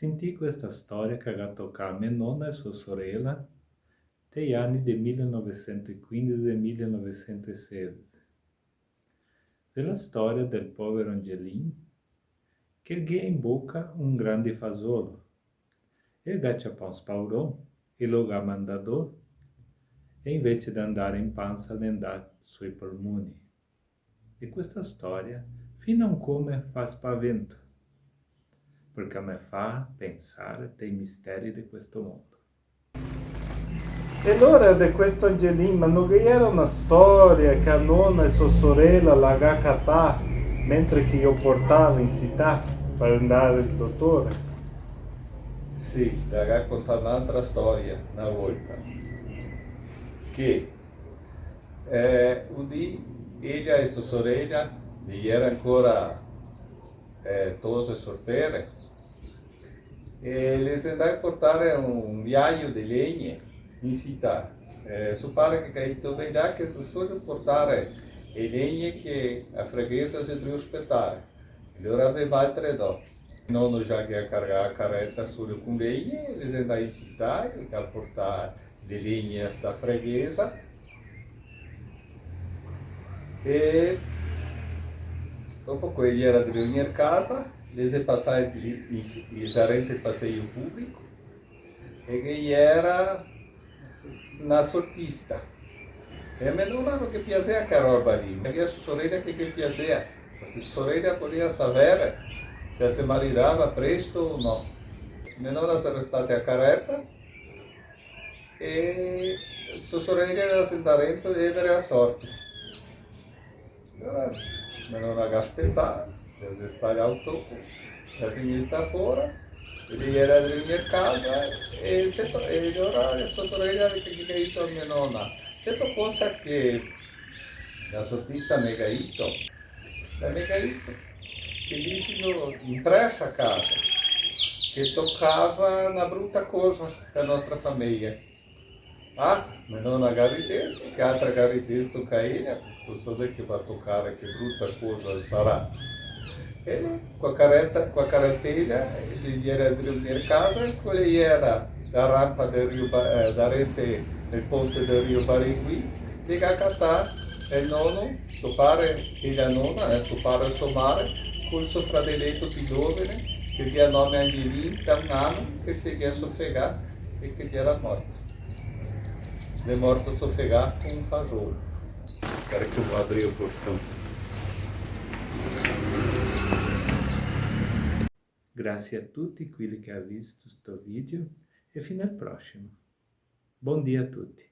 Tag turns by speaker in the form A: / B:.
A: Sentì questa storia che ha toccato mia nonna e sua sorella degli anni del 1915 e 1916. Della storia del povero Angelin che ha in bocca un grande fasolo e agacciapò un spaurò e lo ha mandato e invece di andare in panza le è andato sui polmoni. E questa storia fino a un come fa spavento, perché mi fa pensare dei misteri di questo mondo. E allora di questo Angelin, ma non era una storia che a nonna e sua sorella l'ha cattata mentre che io portavo in città per andare al dottore?
B: Sì, ti racconto un'altra storia, una volta, che udì ella e sua sorella, gli era ancora tose sortere, e le si andava a portare un viaggio di legno in città. So pare che caito dei là che si solo portare le legne che a freghezza si deve aspettare. Allora aveva altre dopo. Nonno già che a caricare la carretta solo con legne, le si andava in città e a portare le legne a sta freghezza. E dopo quelli era di venire a casa, le si passava il tarente passeggio pubblico e che era una sortista. E a me non hanno che piaceva che roba lì, perché sua sorella che piaceva, perché sua sorella voleva sapere se si maritava presto o no. Mia nonna sarebbe stata a carretta e sua sorella era sentata dentro ed era a sorte. Allora mia nonna ha aspettato, si sta all'auto, la sinistra fuori, e lei era di venire a casa e allora sua sorella che gli ha detto a mia nonna, certo cosa che la sortista mi ha detto, che dissero impressa a casa, che toccava una brutta cosa per la nostra famiglia. Ah, ma non a gare testo, che altra gare testo caina, cosa che va a toccare, che brutta cosa sarà. E qua carretera, gli era di venire a casa e quella era la rampa del Rio, da rete del ponte del Rio Barigui, che ha cattato il nonno, suo padre e la nonna, suo padre e suo mare, con il suo fratelletto più giovane, che gli ha nome Angelino, da un anno, che si è soffocato e che gli era morto. È morto soffocato con un fasolo. Spero che vou abrir o portão.
A: Grazie a tutti quelli che hanno visto questo video e fino al prossimo. Buon dia a tutti.